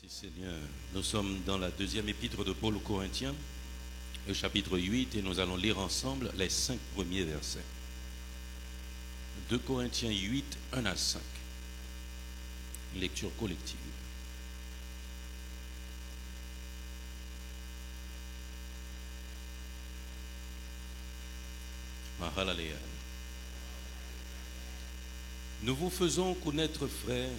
Seigneur. Nous sommes dans la deuxième épître de Paul aux Corinthiens, le chapitre 8, et nous allons lire ensemble les 5 premiers versets. 2 Corinthiens 8, 1 à 5. Lecture collective. Hallelujah. Nous vous faisons connaître, frères,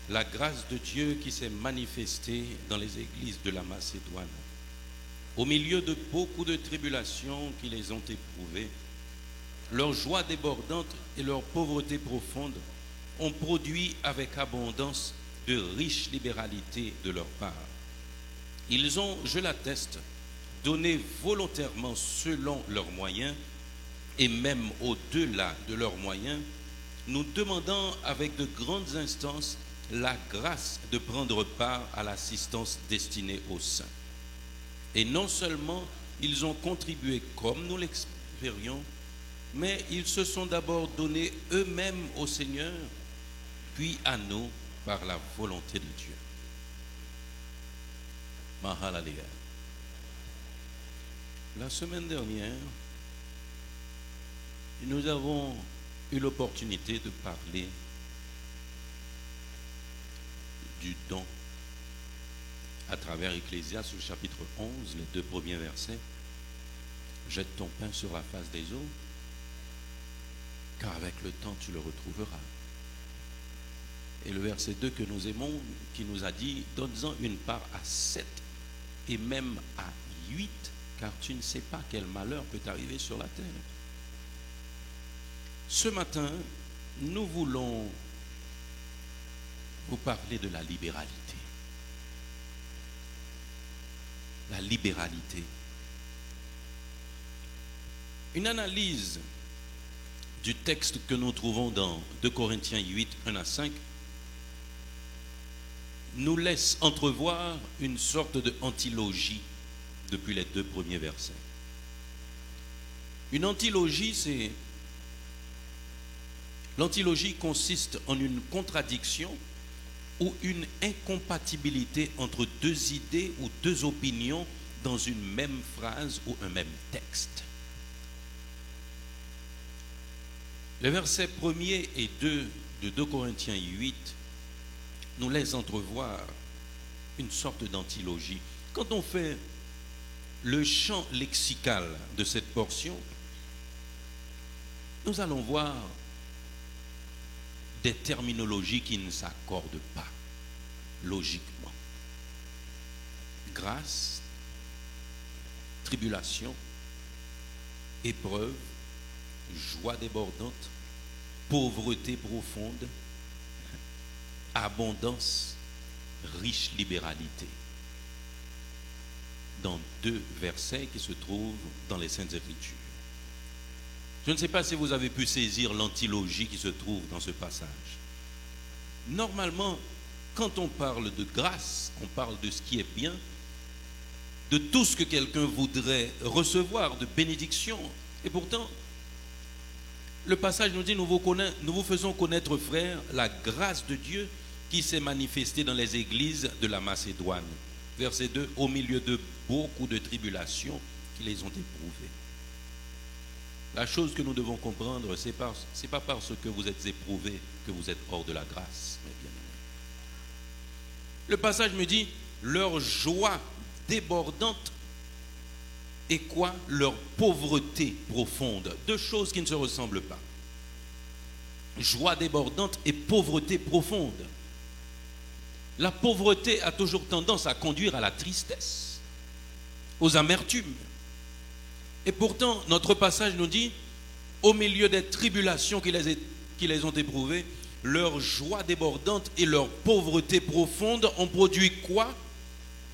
la grâce de Dieu qui s'est manifestée dans les églises de la Macédoine. Au milieu de beaucoup de tribulations qui les ont éprouvées, leur joie débordante et leur pauvreté profonde ont produit avec abondance de riches libéralités de leur part. Ils ont, je l'atteste, donné volontairement selon leurs moyens et même au-delà de leurs moyens, nous demandant avec de grandes instances la grâce de prendre part à l'assistance destinée aux saints. Et non seulement ils ont contribué comme nous l'expérions, mais ils se sont d'abord donnés eux-mêmes au Seigneur, puis à nous par la volonté de Dieu. Hallelujah. La semaine dernière, nous avons eu l'opportunité de parler du don à travers Ecclésiaste, le chapitre 11, les 2 premiers versets. Jette ton pain sur la face des eaux, car avec le temps tu le retrouveras. Et le verset 2 que nous aimons, qui nous a dit, donne-en une part à 7 et même à 8, car tu ne sais pas quel malheur peut t'arriver sur la terre. Ce matin, nous voulons vous parler de la libéralité. La libéralité. Une analyse du texte que nous trouvons dans 2 Corinthiens 8, 1 à 5, nous laisse entrevoir une sorte de antilogie depuis les 2 premiers versets. Une antilogie, c'est... L'antilogie consiste en une contradiction ou une incompatibilité entre 2 idées ou 2 opinions dans une même phrase ou un même texte. Les versets 1er et 2 de 2 Corinthiens 8 nous laissent entrevoir une sorte d'antilogie. Quand on fait le champ lexical de cette portion, nous allons voir des terminologies qui ne s'accordent pas logiquement. Grâce, tribulation, épreuve, joie débordante, pauvreté profonde, abondance, riche libéralité. Dans 2 versets qui se trouvent dans les Saintes Écritures. Je ne sais pas si vous avez pu saisir l'antilogie qui se trouve dans ce passage. Normalement, quand on parle de grâce, on parle de ce qui est bien, de tout ce que quelqu'un voudrait recevoir, de bénédiction. Et pourtant, le passage nous dit, nous vous faisons connaître, frères, la grâce de Dieu qui s'est manifestée dans les églises de la Macédoine. Verset 2, au milieu de beaucoup de tribulations qui les ont éprouvées. La chose que nous devons comprendre, ce n'est pas parce que vous êtes éprouvés que vous êtes hors de la grâce, mes bien-aimés. Le passage me dit, leur joie débordante et quoi? Leur pauvreté profonde. 2 choses qui ne se ressemblent pas. Joie débordante et pauvreté profonde. La pauvreté a toujours tendance à conduire à la tristesse, aux amertumes. Et pourtant, notre passage nous dit, au milieu des tribulations qui les ont éprouvées, leur joie débordante et leur pauvreté profonde ont produit quoi?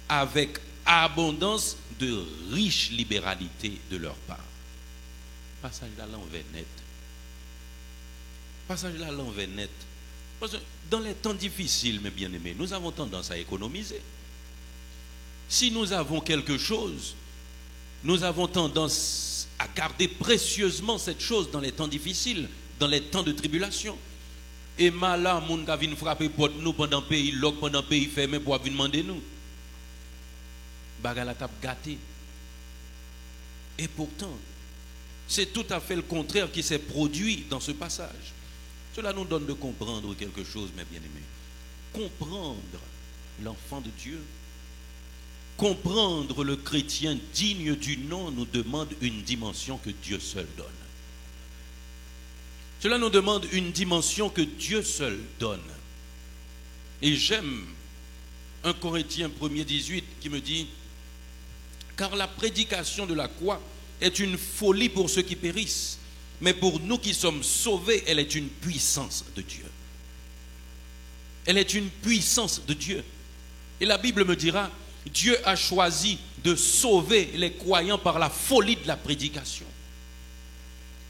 Avec abondance de riche libéralité de leur part. Passage là, l'envers net. Passage là, l'envers net. Parce que dans les temps difficiles, mes bien-aimés, nous avons tendance à économiser. Si nous avons quelque chose, nous avons tendance à garder précieusement cette chose dans les temps difficiles, dans les temps de tribulation. Et malin, moun ka vinn frapper porte nous pendant pays lock pendant pays fermé pour venir demander nous. Bagala tap gâté. Et pourtant, c'est tout à fait le contraire qui s'est produit dans ce passage. Cela nous donne de comprendre quelque chose, mes bien-aimés. Comprendre l'enfant de Dieu, comprendre le chrétien digne du nom nous demande une dimension que Dieu seul donne. Cela nous demande une dimension que Dieu seul donne. Et j'aime 1 Corinthiens 1:18 qui me dit « Car la prédication de la croix est une folie pour ceux qui périssent, mais pour nous qui sommes sauvés, elle est une puissance de Dieu. » Elle est une puissance de Dieu. Et la Bible me dira, Dieu a choisi de sauver les croyants par la folie de la prédication.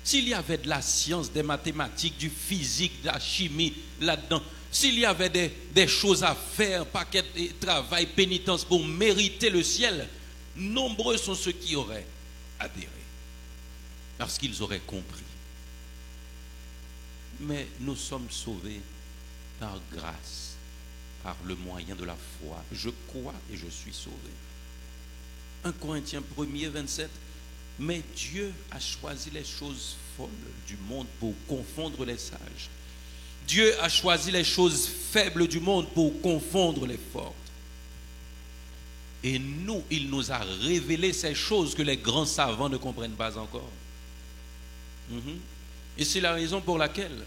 S'il y avait de la science, des mathématiques, du physique, de la chimie là-dedans, s'il y avait des choses à faire, paquet de travail, pénitence pour mériter le ciel, nombreux sont ceux qui auraient adhéré, parce qu'ils auraient compris. Mais nous sommes sauvés par grâce, par le moyen de la foi. Je crois et je suis sauvé. 1 Corinthiens 1:27. Mais Dieu a choisi les choses folles du monde pour confondre les sages. Dieu a choisi les choses faibles du monde pour confondre les fortes. Et nous, il nous a révélé ces choses que les grands savants ne comprennent pas encore. Et c'est la raison pour laquelle,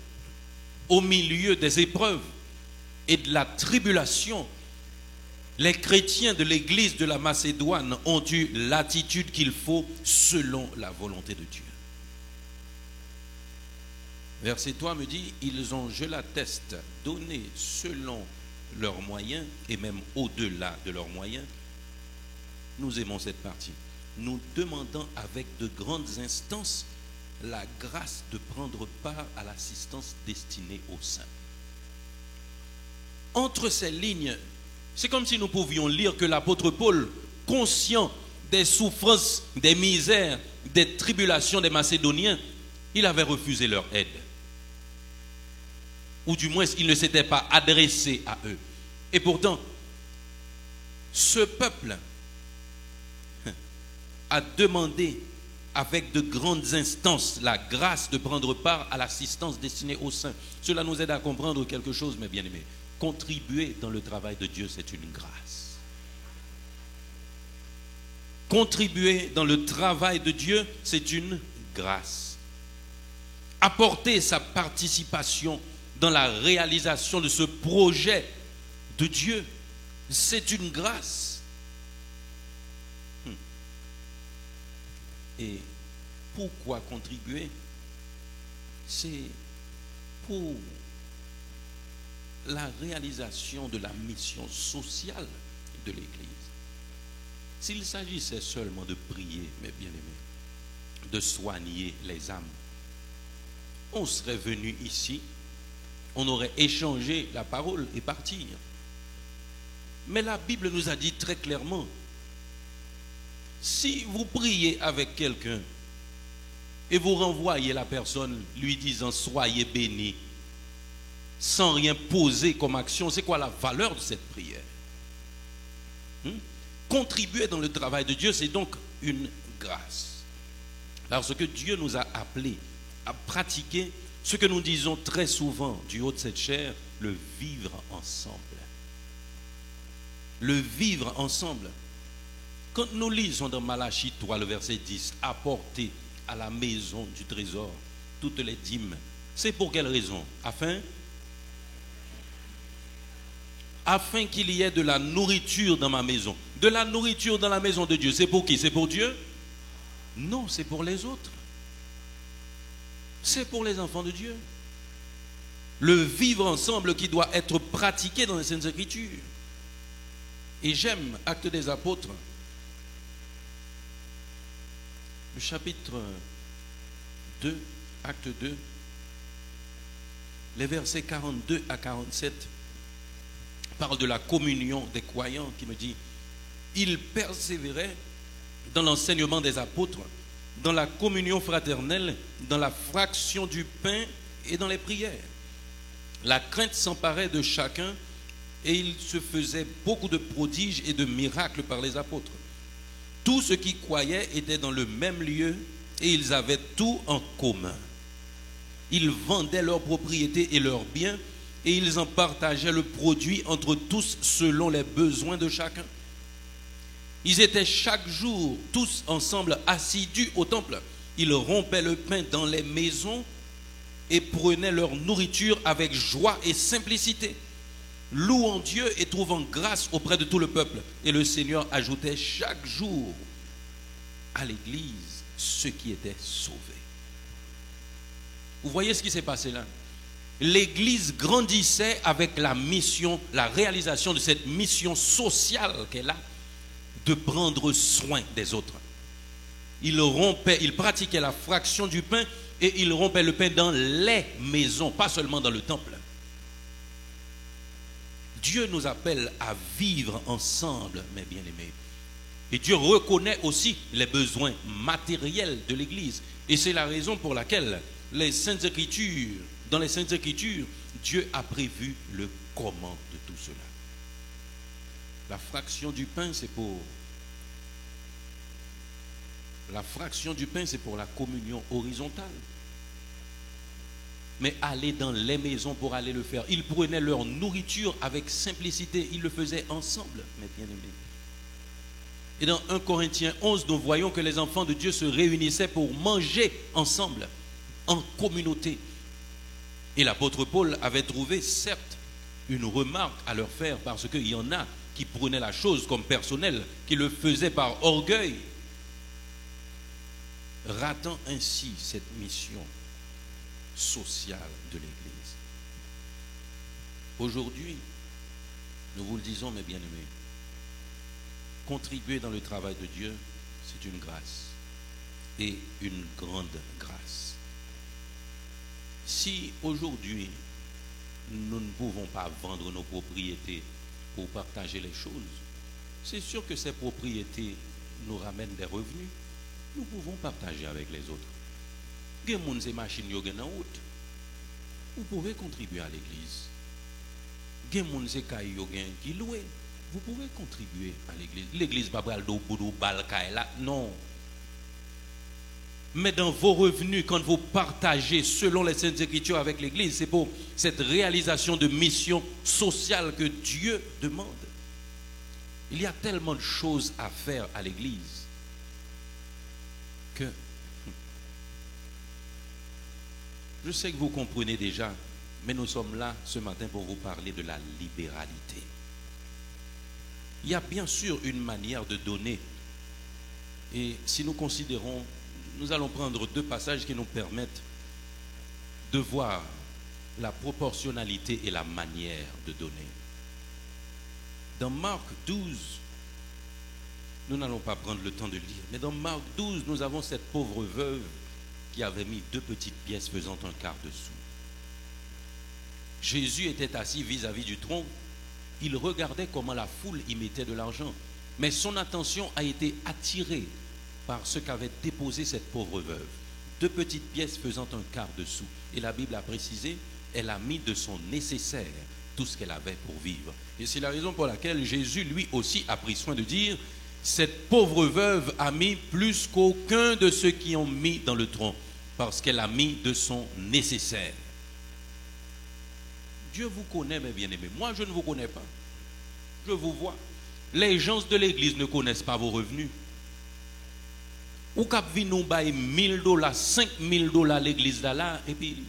au milieu des épreuves et de la tribulation, les chrétiens de l'église de la Macédoine ont eu l'attitude qu'il faut selon la volonté de Dieu. Verset 3 me dit, ils ont, je l'atteste, donné selon leurs moyens et même au-delà de leurs moyens. Nous aimons cette partie. Nous demandons avec de grandes instances la grâce de prendre part à l'assistance destinée aux saints. Entre ces lignes, c'est comme si nous pouvions lire que l'apôtre Paul, conscient des souffrances, des misères, des tribulations des Macédoniens, il avait refusé leur aide. Ou du moins, il ne s'était pas adressé à eux. Et pourtant, ce peuple a demandé avec de grandes instances la grâce de prendre part à l'assistance destinée aux saints. Cela nous aide à comprendre quelque chose, mes bien-aimés. Contribuer dans le travail de Dieu, c'est une grâce. Contribuer dans le travail de Dieu, c'est une grâce. Apporter sa participation dans la réalisation de ce projet de Dieu, c'est une grâce. Et pourquoi contribuer? C'est pour la réalisation de la mission sociale de l'Église. S'il s'agissait seulement de prier, mes bien-aimés, de soigner les âmes, on serait venu ici, on aurait échangé la parole et partir. Mais la Bible nous a dit très clairement, si vous priez avec quelqu'un et vous renvoyez la personne lui disant soyez béni, sans rien poser comme action, c'est quoi la valeur de cette prière? Contribuer dans le travail de Dieu, c'est donc une grâce. Parce que Dieu nous a appelés à pratiquer ce que nous disons très souvent du haut de cette chair, le vivre ensemble. Le vivre ensemble. Quand nous lisons dans Malachie 3, le verset 10, apporter à la maison du trésor toutes les dîmes, c'est pour quelle raison? Afin qu'il y ait de la nourriture dans ma maison. De la nourriture dans la maison de Dieu. C'est pour qui? C'est pour Dieu? Non, c'est pour les autres. C'est pour les enfants de Dieu. Le vivre ensemble qui doit être pratiqué dans les Saintes Écritures. Et j'aime Actes des Apôtres, le chapitre 2, acte 2, les versets 42 à 47 parlent de la communion des croyants qui me dit « Ils persévéraient dans l'enseignement des apôtres, dans la communion fraternelle, dans la fraction du pain et dans les prières. La crainte s'emparait de chacun et il se faisait beaucoup de prodiges et de miracles par les apôtres. Tous ceux qui croyaient étaient dans le même lieu et ils avaient tout en commun. Ils vendaient leurs propriétés et leurs biens et ils en partageaient le produit entre tous selon les besoins de chacun. Ils étaient chaque jour tous ensemble assidus au temple. Ils rompaient le pain dans les maisons et prenaient leur nourriture avec joie et simplicité, louant Dieu et trouvant grâce auprès de tout le peuple. Et le Seigneur ajoutait chaque jour à l'église ceux qui étaient sauvés. Vous voyez ce qui s'est passé là? L'église grandissait avec la mission, la réalisation de cette mission sociale qu'elle a, de prendre soin des autres. Il pratiquait la fraction du pain et il rompait le pain dans les maisons, pas seulement dans le temple. Dieu nous appelle à vivre ensemble, mes bien-aimés. Et Dieu reconnaît aussi les besoins matériels de l'Église. Et c'est la raison pour laquelle dans les Saintes Écritures, Dieu a prévu le comment de tout cela. La fraction du pain, c'est pour la communion horizontale. Mais aller dans les maisons pour aller le faire. Ils prenaient leur nourriture avec simplicité. Ils le faisaient ensemble, mes bien-aimés. Et dans 1 Corinthiens 11, nous voyons que les enfants de Dieu se réunissaient pour manger ensemble, en communauté. Et l'apôtre Paul avait trouvé, certes, une remarque à leur faire, parce qu'il y en a qui prenaient la chose comme personnelle, qui le faisaient par orgueil, ratant ainsi cette mission sociale de l'Église. Aujourd'hui, nous vous le disons, mes bien-aimés, contribuer dans le travail de Dieu, c'est une grâce, et une grande grâce. Si aujourd'hui, nous ne pouvons pas vendre nos propriétés pour partager les choses, c'est sûr que ces propriétés nous ramènent des revenus. Nous pouvons partager avec les autres. Vous pouvez contribuer à l'église. Vous pouvez contribuer à l'église. L'église pas non. Mais dans vos revenus, quand vous partagez selon les Saintes Écritures avec l'église, c'est pour cette réalisation de mission sociale que Dieu demande. Il y a tellement de choses à faire à l'église que je sais que vous comprenez déjà, mais nous sommes là ce matin pour vous parler de la libéralité. Il y a bien sûr une manière de donner. Et si nous considérons, nous allons prendre deux passages qui nous permettent de voir la proportionnalité et la manière de donner. Dans Marc 12, nous n'allons pas prendre le temps de lire, mais dans Marc 12, nous avons cette pauvre veuve qui avait mis 2 petites pièces faisant un quart de sou. Jésus était assis vis-à-vis du tronc. Il regardait comment la foule y mettait de l'argent. Mais son attention a été attirée par ce qu'avait déposé cette pauvre veuve. 2 petites pièces faisant un quart de sou. Et la Bible a précisé, elle a mis de son nécessaire tout ce qu'elle avait pour vivre. Et c'est la raison pour laquelle Jésus, lui aussi, a pris soin de dire, cette pauvre veuve a mis plus qu'aucun de ceux qui ont mis dans le tronc, parce qu'elle a mis de son nécessaire. Dieu vous connaît, mes bien-aimés. Moi, je ne vous connais pas. Je vous vois. Les gens de l'église ne connaissent pas vos revenus. Ou cap vi nous bail $1000, $5000 l'église là, et puis,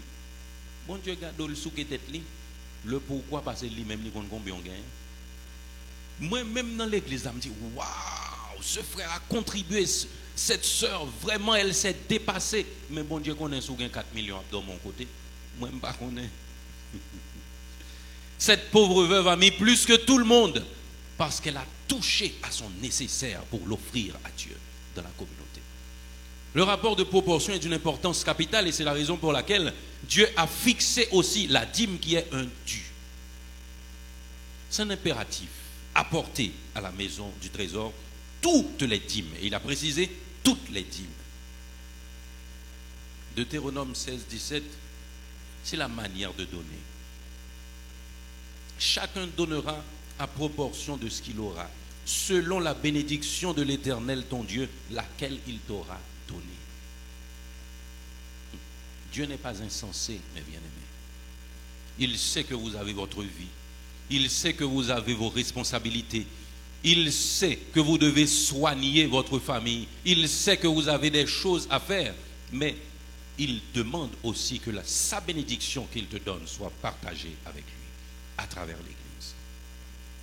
bon Dieu garde le sou qui tête li. Le pourquoi, parce que lui-même, il compte combien on gagne. Moi-même dans l'église, je me dis, waouh, ce frère a contribué, cette sœur, vraiment, elle s'est dépassée. Mais bon Dieu connaît sous 4 millions de mon côté. Moi, je ne connais pas. Cette pauvre veuve a mis plus que tout le monde parce qu'elle a touché à son nécessaire pour l'offrir à Dieu dans la communauté. Le rapport de proportion est d'une importance capitale et c'est la raison pour laquelle Dieu a fixé aussi la dîme qui est un dû. C'est un impératif. Apporter à la maison du trésor toutes les dîmes. Et il a précisé toutes les dîmes. Deutéronome 16, 17, c'est la manière de donner. chacun donnera à proportion de ce qu'il aura, selon la bénédiction de l'Éternel ton Dieu, laquelle il t'aura donnée. Dieu n'est pas insensé, mes bien-aimés. Il sait que vous avez votre vie. Il sait que vous avez vos responsabilités. Il sait que vous devez soigner votre famille. Il sait que vous avez des choses à faire. Mais il demande aussi que sa bénédiction qu'il te donne soit partagée avec lui à travers l'Église.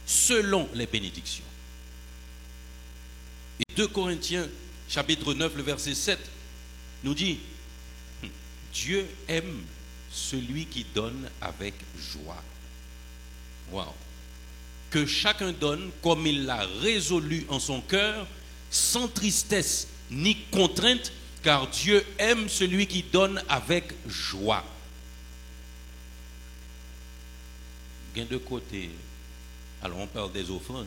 Selon les bénédictions. Et 2 Corinthiens, chapitre 9, le verset 7, nous dit, Dieu aime celui qui donne avec joie. Waouh! Que chacun donne comme il l'a résolu en son cœur, sans tristesse ni contrainte, car Dieu aime celui qui donne avec joie. Gain de côté, alors on parle des offrandes.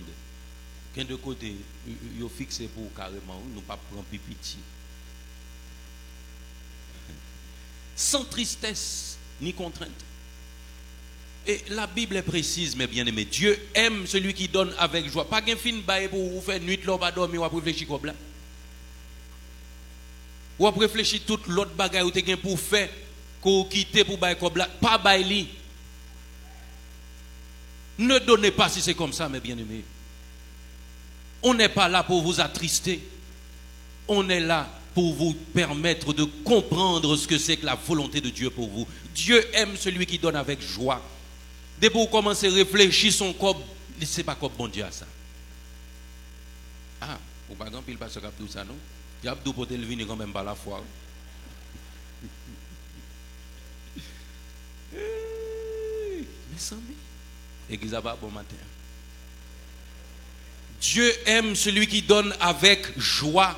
Gain de côté, il faut fixer pour carrément, nous ne pas prendre pipiti. Sans tristesse ni contrainte. Et la Bible est précise, mes bien-aimés. Dieu aime celui qui donne avec joie. Pas qu'un film bail pour vous faire nuit, l'homme va dormir, ou à réfléchir comme là. Ou à réfléchir toute l'autre bagaille ou t'es pour faire, qu'on quitte pour bail comme là. Pas bail. Ne donnez pas si c'est comme ça, mes bien-aimés. On n'est pas là pour vous attrister. On est là pour vous permettre de comprendre ce que c'est que la volonté de Dieu pour vous. Dieu aime celui qui donne avec joie. Dès pour commencer à réfléchir son corps, c'est pas comme bon Dieu à ça. Ah, ou par exemple, il passe sur tout ça, non? Il y a tout pour te venir quand même par la foi. Mais sans lui, église à bon matin. Dieu aime celui qui donne avec joie.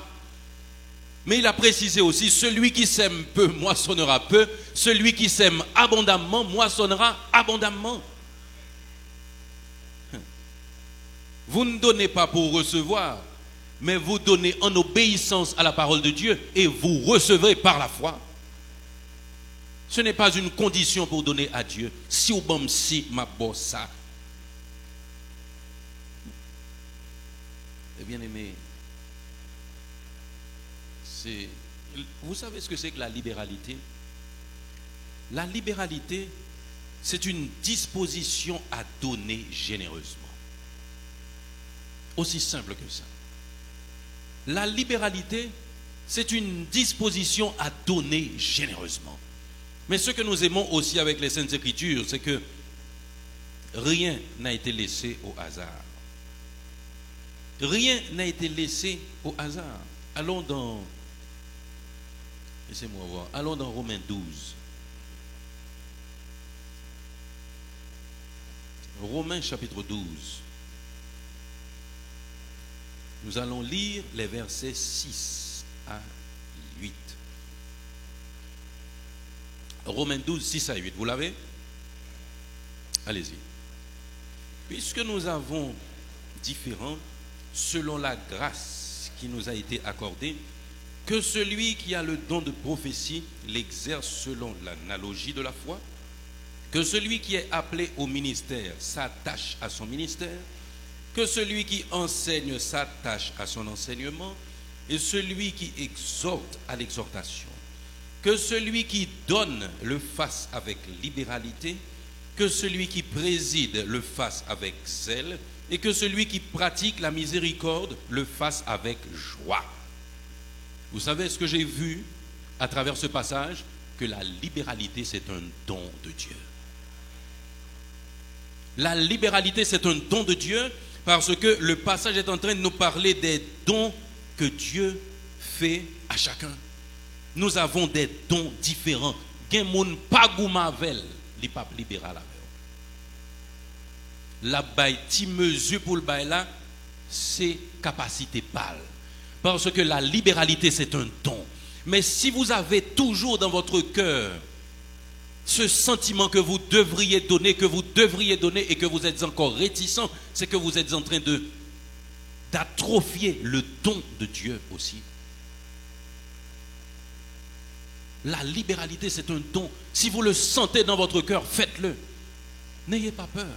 Mais il a précisé aussi, celui qui sème peu moissonnera peu, celui qui sème abondamment moissonnera abondamment. Vous ne donnez pas pour recevoir, mais vous donnez en obéissance à la parole de Dieu et vous recevrez par la foi. Ce n'est pas une condition pour donner à Dieu. Si ou bon si ma bossa. Eh bien aimé, vous savez ce que c'est que la libéralité? La libéralité, c'est une disposition à donner généreusement. Aussi simple que ça. La libéralité, c'est une disposition à donner généreusement. Mais ce que nous aimons aussi avec les Saintes Écritures, c'est que rien n'a été laissé au hasard. Rien n'a été laissez au hasard. Allons dans... Laissez-moi voir. Allons dans Romains 12. Romains chapitre 12. Nous allons lire les versets 6 à 8. Romains 12, 6 à 8. Vous l'avez? Allez-y. Puisque nous avons différents, selon la grâce qui nous a été accordée, que celui qui a le don de prophétie l'exerce selon l'analogie de la foi, que celui qui est appelé au ministère s'attache à son ministère, que celui qui enseigne s'attache à son enseignement, et celui qui exhorte à l'exhortation, que celui qui donne le fasse avec libéralité, que celui qui préside le fasse avec zèle, et que celui qui pratique la miséricorde le fasse avec joie. Vous savez ce que j'ai vu à travers ce passage? Que la libéralité, c'est un don de Dieu. La libéralité, c'est un don de Dieu parce que le passage est en train de nous parler des dons que Dieu fait à chacun. Nous avons des dons différents. Gen moun pa goumavel, li pa libéral avec. La bail ti mesure pour le bail là, c'est capacité pâle. Parce que la libéralité, c'est un don. Mais si vous avez toujours dans votre cœur ce sentiment que vous devriez donner et que vous êtes encore réticent, c'est que vous êtes en train d'atrophier le don de Dieu aussi. La libéralité, c'est un don. Si vous le sentez dans votre cœur, faites-le. N'ayez pas peur.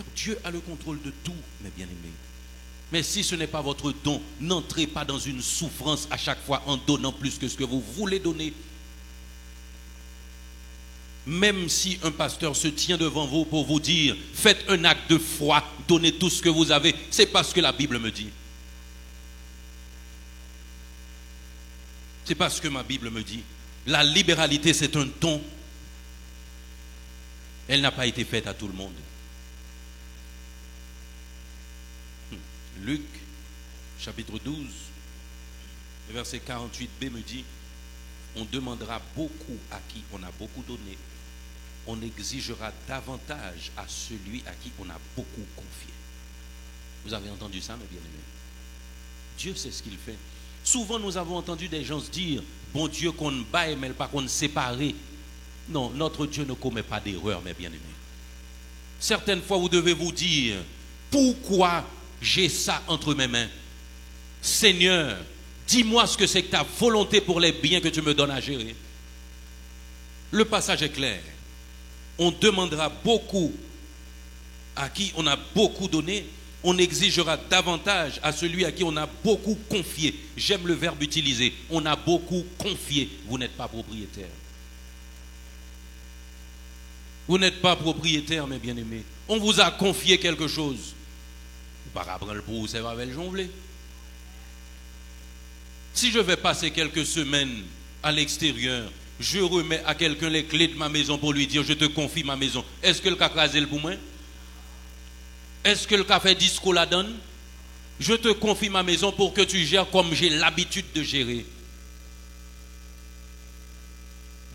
Car Dieu a le contrôle de tout, mes bien-aimés. Mais si ce n'est pas votre don, n'entrez pas dans une souffrance à chaque fois en donnant plus que ce que vous voulez donner. Même si un pasteur se tient devant vous pour vous dire, faites un acte de foi, donnez tout ce que vous avez, c'est parce que la Bible me dit. C'est parce que ma Bible me dit. La libéralité, c'est un don. Elle n'a pas été faite à tout le monde. Luc, chapitre 12, verset 48b me dit, on demandera beaucoup à qui on a beaucoup donné. On exigera davantage à celui à qui on a beaucoup confié. Vous avez entendu ça, mes bien-aimés? Dieu sait ce qu'il fait. Souvent, nous avons entendu des gens se dire, bon Dieu qu'on baille, mais pas qu'on séparer. Non, notre Dieu ne commet pas d'erreur, mes bien-aimés. Certaines fois, vous devez vous dire, pourquoi j'ai ça entre mes mains? Seigneur, dis-moi ce que c'est que ta volonté pour les biens que tu me donnes à gérer. Le passage est clair. On demandera beaucoup à qui on a beaucoup donné. On exigera davantage à celui à qui on a beaucoup confié. J'aime le verbe utilisé. On a beaucoup confié. Vous n'êtes pas propriétaire. Vous n'êtes pas propriétaire, mes bien-aimés. On vous a confié quelque chose. Par après le pour c'est pas belle jonglée. Si je vais passer quelques semaines à l'extérieur, je remets à quelqu'un les clés de ma maison pour lui dire je te confie ma maison. Est-ce que le cas crasé le pour moi? Est-ce que le cas fait disco la donne? Je te confie ma maison pour que tu gères comme j'ai l'habitude de gérer.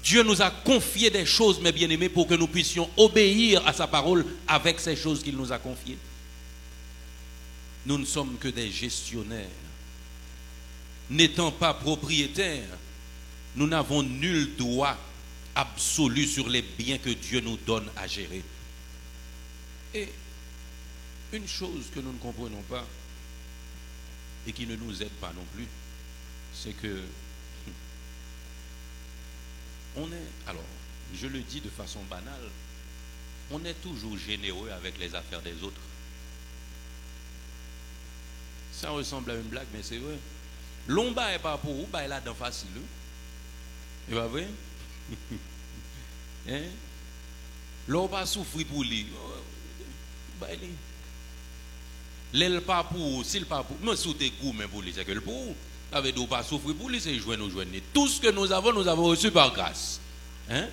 Dieu nous a confié des choses, mes bien-aimés, pour que nous puissions obéir à sa parole avec ces choses qu'il nous a confiées. Nous ne sommes que des gestionnaires. N'étant pas propriétaires, nous n'avons nul droit absolu sur les biens que Dieu nous donne à gérer. Et une chose que nous ne comprenons pas et qui ne nous aide pas non plus, c'est que on est, alors, je le dis de façon banale, on est toujours généreux avec les affaires des autres. Ça ressemble à une blague, mais c'est vrai. L'on n'est pas pour vous, bah là dans facile. C'est pas vrai? Hein? L'on pas souffrir pour lui. L'aile pas pour, s'il pas pour, mais sous tes coups, mais pour lui, c'est que le pour. Avec nous pas souffrir pour lui, c'est jouer nous joindre. Tout ce que nous avons reçu par grâce. Hein?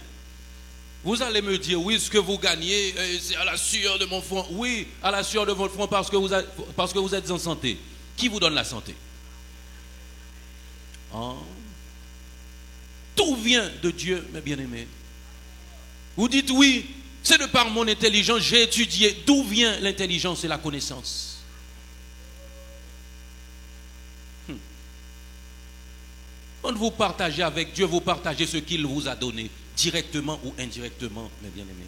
Vous allez me dire, oui, ce que vous gagnez, c'est à la sueur de mon front. Oui, à la sueur de votre front parce que vous êtes en santé. Qui vous donne la santé? Oh. Tout vient de Dieu, mes bien-aimés. Vous dites oui, c'est de par mon intelligence, j'ai étudié. D'où vient l'intelligence et la connaissance? Quand vous partagez avec Dieu, vous partagez ce qu'il vous a donné, directement ou indirectement, mes bien-aimés.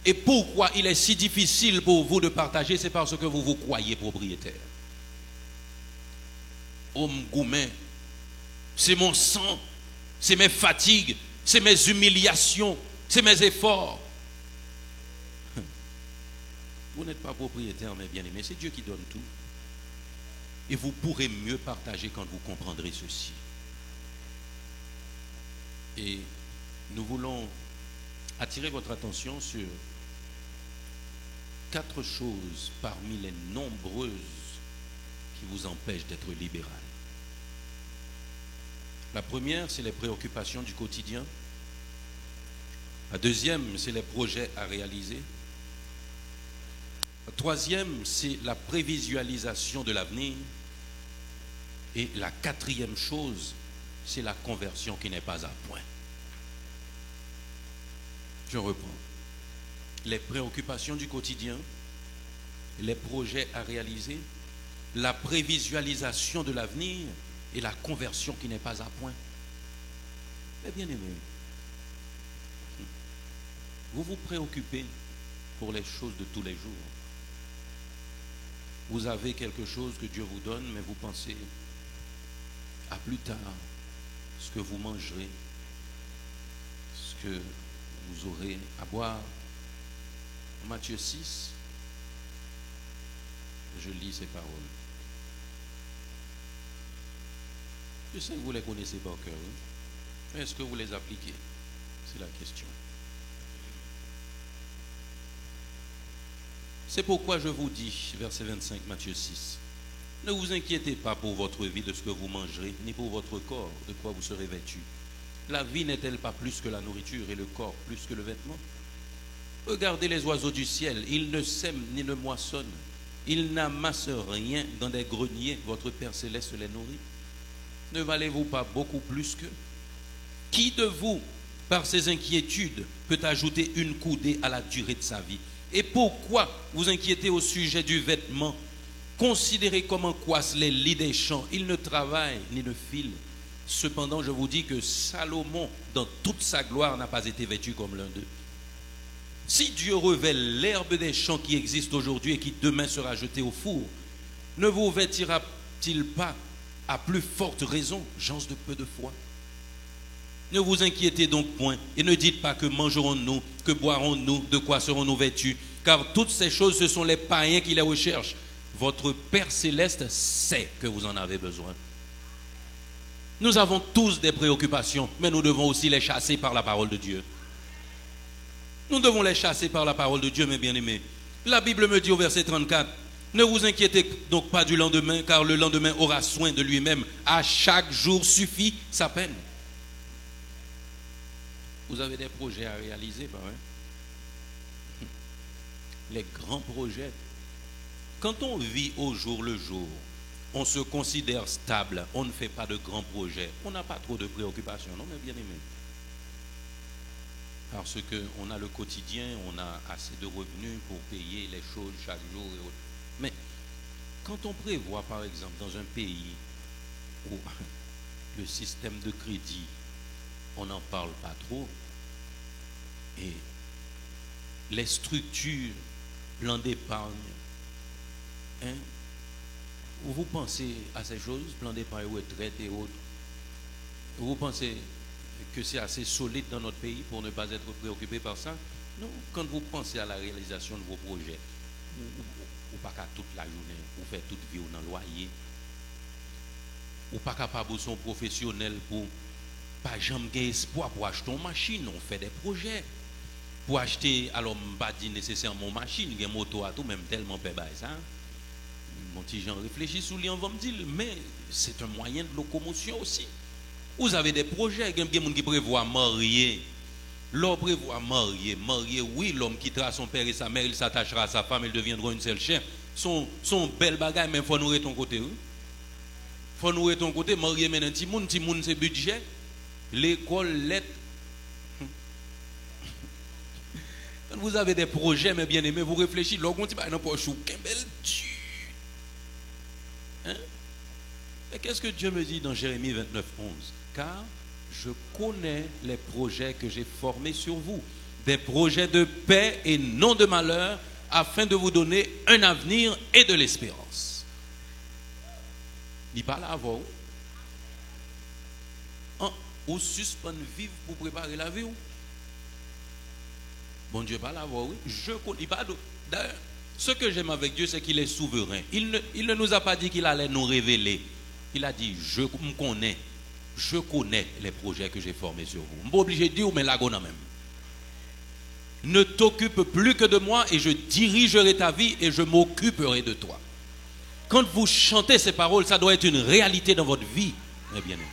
Et pourquoi il est si difficile pour vous de partager? C'est parce que vous vous croyez propriétaire. Homme goumen, c'est mon sang, c'est mes fatigues, c'est mes humiliations, c'est mes efforts. Vous n'êtes pas propriétaire, mes bien-aimés, c'est Dieu qui donne tout. Et vous pourrez mieux partager quand vous comprendrez ceci. Et nous voulons attirer votre attention sur 4 choses parmi les nombreuses qui vous empêchent d'être libéral. La première, c'est les préoccupations du quotidien. La deuxième, c'est les projets à réaliser. La troisième, c'est la prévisualisation de l'avenir. Et la quatrième chose, c'est la conversion qui n'est pas à point. Je reprends. Les préoccupations du quotidien, les projets à réaliser, la prévisualisation de l'avenir et la conversion qui n'est pas à point. Mais bien aimé, vous vous préoccupez pour les choses de tous les jours. Vous avez quelque chose que Dieu vous donne, mais vous pensez à plus tard, ce que vous mangerez, ce que vous aurez à boire. Matthieu 6, je lis ces paroles. Je sais que vous les connaissez par cœur, hein? Mais est-ce que vous les appliquez? C'est la question. C'est pourquoi je vous dis, verset 25, Matthieu 6, ne vous inquiétez pas pour votre vie de ce que vous mangerez, ni pour votre corps de quoi vous serez vêtu. La vie n'est-elle pas plus que la nourriture et le corps plus que le vêtement? Regardez les oiseaux du ciel, ils ne sèment ni ne moissonnent, ils n'amassent rien dans des greniers, votre Père céleste les nourrit. Ne valez-vous pas beaucoup plus qu'eux? Qui de vous, par ses inquiétudes, peut ajouter une coudée à la durée de sa vie? Et pourquoi vous inquiétez au sujet du vêtement? Considérez comment coissent les lits des champs. Ils ne travaillent ni ne filent. Cependant, je vous dis que Salomon, dans toute sa gloire, n'a pas été vêtu comme l'un d'eux. Si Dieu revêt l'herbe des champs qui existe aujourd'hui et qui demain sera jetée au four, ne vous vêtira-t-il pas à plus forte raison, gens de peu de foi? Ne vous inquiétez donc point et ne dites pas que mangerons-nous, que boirons-nous, de quoi serons-nous vêtus, car toutes ces choses, ce sont les païens qui les recherchent. Votre Père céleste sait que vous en avez besoin. Nous avons tous des préoccupations, mais nous devons aussi les chasser par la parole de Dieu. Nous devons les chasser par la parole de Dieu, mes bien-aimés. La Bible me dit au verset 34, ne vous inquiétez donc pas du lendemain, car le lendemain aura soin de lui-même. À chaque jour suffit sa peine. Vous avez des projets à réaliser, pas vrai? Les grands projets. Quand on vit au jour le jour, on se considère stable, on ne fait pas de grands projets, on n'a pas trop de préoccupations, non, mais bien aimé. Parce qu'on a le quotidien, on a assez de revenus pour payer les choses chaque jour et autres. Mais quand on prévoit, par exemple, dans un pays où le système de crédit, on n'en parle pas trop, et les structures, plan d'épargne, hein, vous pensez à ces choses, plan d'épargne retraite et autres, vous pensez que c'est assez solide dans notre pays pour ne pas être préoccupé par ça? Non, quand vous pensez à la réalisation de vos projets, ou pas qu'à toute la journée, vous faites toute vie dans le loyer, ou pas capable de son professionnel pour pas jamais espoir pour acheter une machine, on fait des projets. Pour acheter, alors, je ne pas dire nécessairement une machine, une moto à tout, même tellement pébaille ça. Mon petit Jean réfléchit sous lui, on va me dire, mais c'est un moyen de locomotion aussi. Vous avez des projets, il y a des gens qui prévoient marier. L'homme prévoit marier, oui, l'homme quittera son père et sa mère, il s'attachera à sa femme, ils deviendront une seule chair. Son bel bagage, mais il faut nourrir ton côté. Il faut nourrir ton côté, marier maintenant un petit monde, c'est budget. L'école, l'aide. Quand vous avez des projets, mes bien-aimés, vous réfléchissez, l'orgon dit, non, pas chou, quel bel Dieu. Hein? Et qu'est-ce que Dieu me dit dans Jérémie 29, 11? Car je connais les projets que j'ai formés sur vous, des projets de paix et non de malheur, afin de vous donner un avenir et de l'espérance. Il parle à vous. Ou suspendre vivre pour préparer la vie. Bon Dieu parle à vous, oui. Je connais pas. D'ailleurs, ce que j'aime avec Dieu, c'est qu'il est souverain. Il ne nous a pas dit qu'il allait nous révéler. Il a dit, je connais les projets que j'ai formés sur vous. Je ne suis pas obligé de dire, mais là, même. Ne t'occupe plus que de moi et je dirigerai ta vie et je m'occuperai de toi. Quand vous chantez ces paroles, ça doit être une réalité dans votre vie, mes bien-aimés.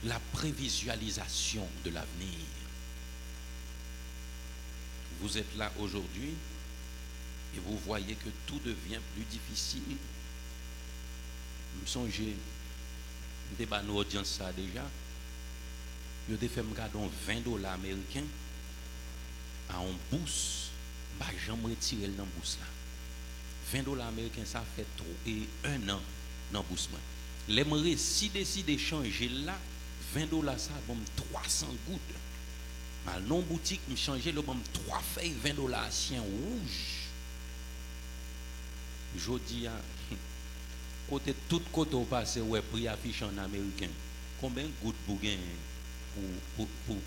La prévisualisation de l'avenir. Vous êtes là aujourd'hui et vous voyez que tout devient plus difficile. Je songe, je débat nos audiences ça déjà. Je fait me garder $20 américains à une bourse. Je ne vais jamais retirer dans la bourse là. $20 américains, ça fait trop. Et 1 an dans la bourse. L'aimerais si décide d'échanger là, $20 ça, bon 300 gouttes. Dans non boutique, me changer le bon 3 feuilles $20 à chien rouge. Je dis à côté tout côté au passé ouais prix affiché en américain. Combien de gouttes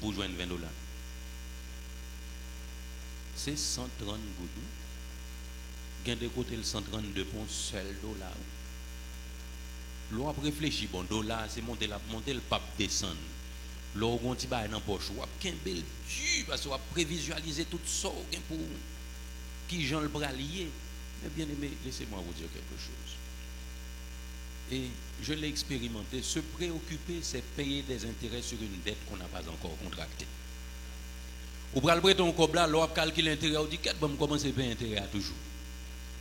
pour joindre $20? c'est 130 goudou. Gain de côté le 132 pour un seul dollar. L'on a réfléchi, bon, dollar, c'est monter le pape descendre. L'on a dit, bah, dans poche, ou a qu'un bel Dieu, parce qu'on a prévisualisé tout ça, pour qui Jean le bras lié. Mais bien aimé, laissez-moi vous dire quelque chose. Et je l'ai expérimenté. Se préoccuper, c'est payer des intérêts sur une dette qu'on n'a pas encore contractée. Ou bras le prêter un cob là, l'on calcule l'intérêt, on dit, qu'est-ce que commencer à payer intérêt à toujours.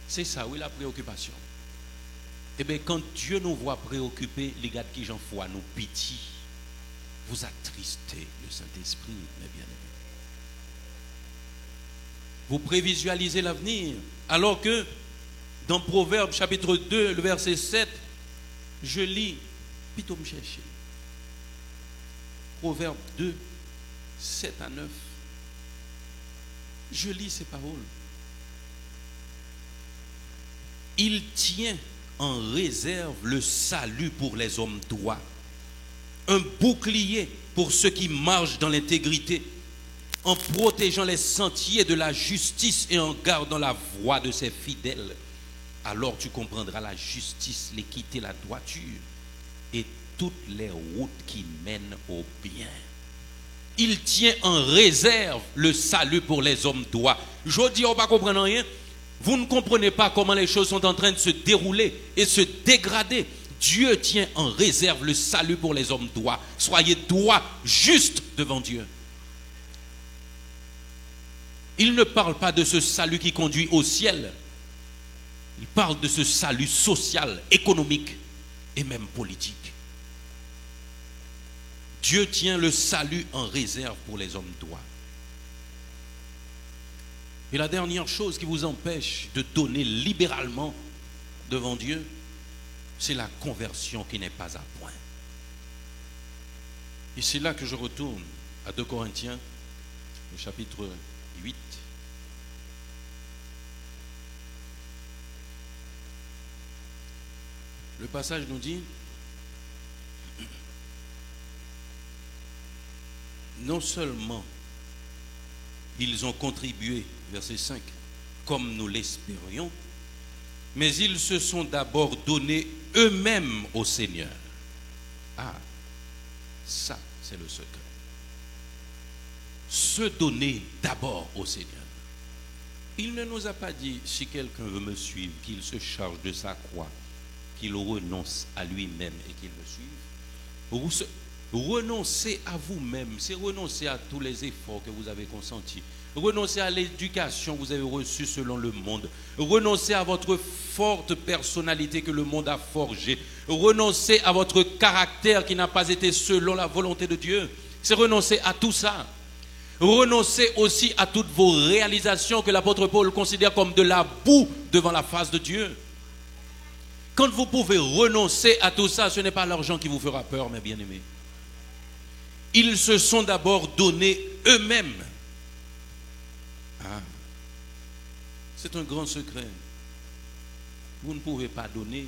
C'est ça, oui, la préoccupation. Eh bien, quand Dieu nous voit préoccupés, les gars qui j'en foi nous pitié, vous attristez le Saint-Esprit, mes bien-aimés. Vous prévisualisez l'avenir. Alors que, dans Proverbe chapitre 2, le verset 7, je lis, plutôt me chercher. Proverbe 2, 7 à 9. Je lis ces paroles. Il tient en réserve le salut pour les hommes droits, un bouclier pour ceux qui marchent dans l'intégrité, en protégeant les sentiers de la justice et en gardant la voie de ses fidèles. Alors tu comprendras la justice, l'équité, la droiture et toutes les routes qui mènent au bien. Il tient en réserve le salut pour les hommes droits. Je dis, on ne va pas comprendre rien. Vous ne comprenez pas comment les choses sont en train de se dérouler et se dégrader. Dieu tient en réserve le salut pour les hommes droits. Soyez droits, justes devant Dieu. Il ne parle pas de ce salut qui conduit au ciel. Il parle de ce salut social, économique et même politique. Dieu tient le salut en réserve pour les hommes droits. Et la dernière chose qui vous empêche de donner libéralement devant Dieu, c'est la conversion qui n'est pas à point. Et c'est là que je retourne à 2 Corinthiens, au chapitre 8. Le passage nous dit, non seulement ils ont contribué, verset 5, comme nous l'espérions, mais ils se sont d'abord donnés eux-mêmes au Seigneur. Ah, ça, c'est le secret. Se donner d'abord au Seigneur. Il ne nous a pas dit, si quelqu'un veut me suivre, qu'il se charge de sa croix, qu'il renonce à lui-même et qu'il me suive. Renoncer à vous-même, c'est renoncer à tous les efforts que vous avez consentis. Renoncer à l'éducation que vous avez reçue selon le monde. Renoncer à votre forte personnalité que le monde a forgée. Renoncer à votre caractère qui n'a pas été selon la volonté de Dieu. C'est renoncer à tout ça. Renoncer aussi à toutes vos réalisations que l'apôtre Paul considère comme de la boue devant la face de Dieu. Quand vous pouvez renoncer à tout ça, ce n'est pas l'argent qui vous fera peur, mes bien-aimés. Ils se sont d'abord donnés eux-mêmes. Ah, c'est un grand secret. Vous ne pouvez pas donner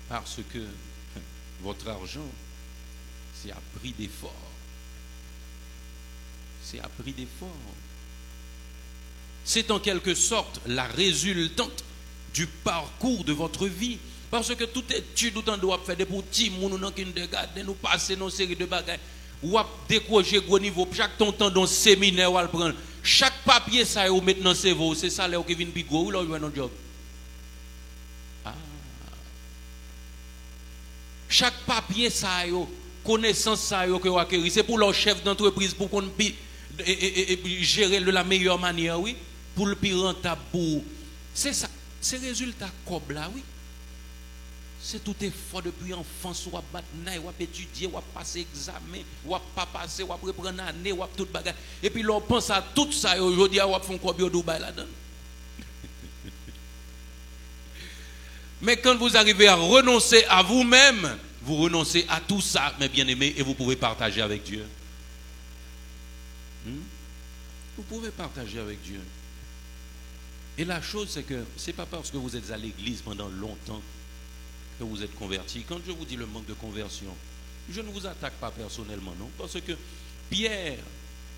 parce que votre argent, c'est à prix d'effort. C'est à prix d'effort. C'est en quelque sorte la résultante du parcours de votre vie. Parce que toute étude, tout en doit faire des petits moun ou non qui nous regardent, nous passer dans une série de bagages. Ou à décrocher gros niveau, chaque ton temps dans séminaire ou à le prendre. Chaque papier ça ou maintenant c'est vous, c'est ça là qui vient plus gros ou là un job. Ah. Chaque papier ça yo, connaissance ça yo que vous acquérir, c'est pour leur chef d'entreprise pour qu'on puisse gérer de la meilleure manière, oui, pour le plus rentable pour. C'est ça, c'est résultat comme là, oui. C'est tout effort depuis enfance, ou à battre, ou à étudier, ou à passer examen, ou à pas passer, ou à reprendre année, ou à tout bagage. Et puis l'on pense à tout ça aujourd'hui, ou à faire un combien de Dubaï là-dedans. Mais quand vous arrivez à renoncer à vous-même, vous renoncez à tout ça, mes bien-aimés, et vous pouvez partager avec Dieu. Vous pouvez partager avec Dieu. Et la chose, c'est que ce n'est pas parce que vous êtes à l'église pendant longtemps que vous êtes converti. Quand je vous dis le manque de conversion, je ne vous attaque pas personnellement, non. Parce que Pierre,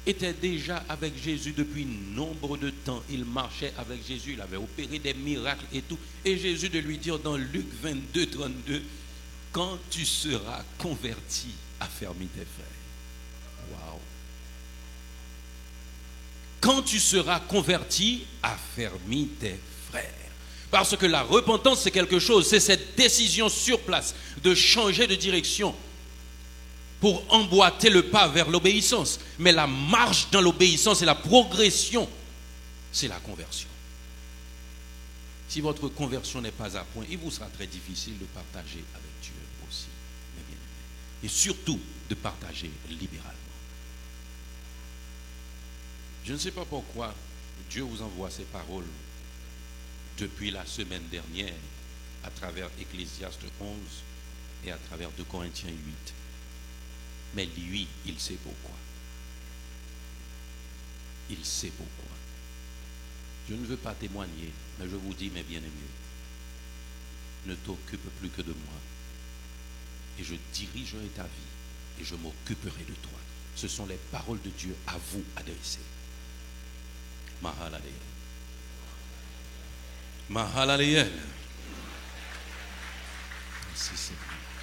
était déjà avec Jésus depuis nombre de temps. Il marchait avec Jésus, il avait opéré des miracles et tout. Et Jésus de lui dire dans Luc 22, 32, quand tu seras converti, affermis tes frères. Waouh! Quand tu seras converti, affermis tes frères. Parce que la repentance, c'est quelque chose, c'est cette décision sur place de changer de direction pour emboîter le pas vers l'obéissance. Mais la marche dans l'obéissance et la progression, c'est la conversion. Si votre conversion n'est pas à point, il vous sera très difficile de partager avec Dieu aussi, mes bien-aimés. Et surtout, de partager libéralement. Je ne sais pas pourquoi Dieu vous envoie ces paroles depuis la semaine dernière à travers Ecclésiaste 11 et à travers 2 Corinthiens 8. Mais lui, il sait pourquoi. Il sait pourquoi. Je ne veux pas témoigner, mais je vous dis, mes bien-aimés, ne t'occupe plus que de moi. Et je dirigerai ta vie et je m'occuperai de toi. Ce sont les paroles de Dieu à vous adressées. Mahalalel. Mahalalel. Merci Seigneur.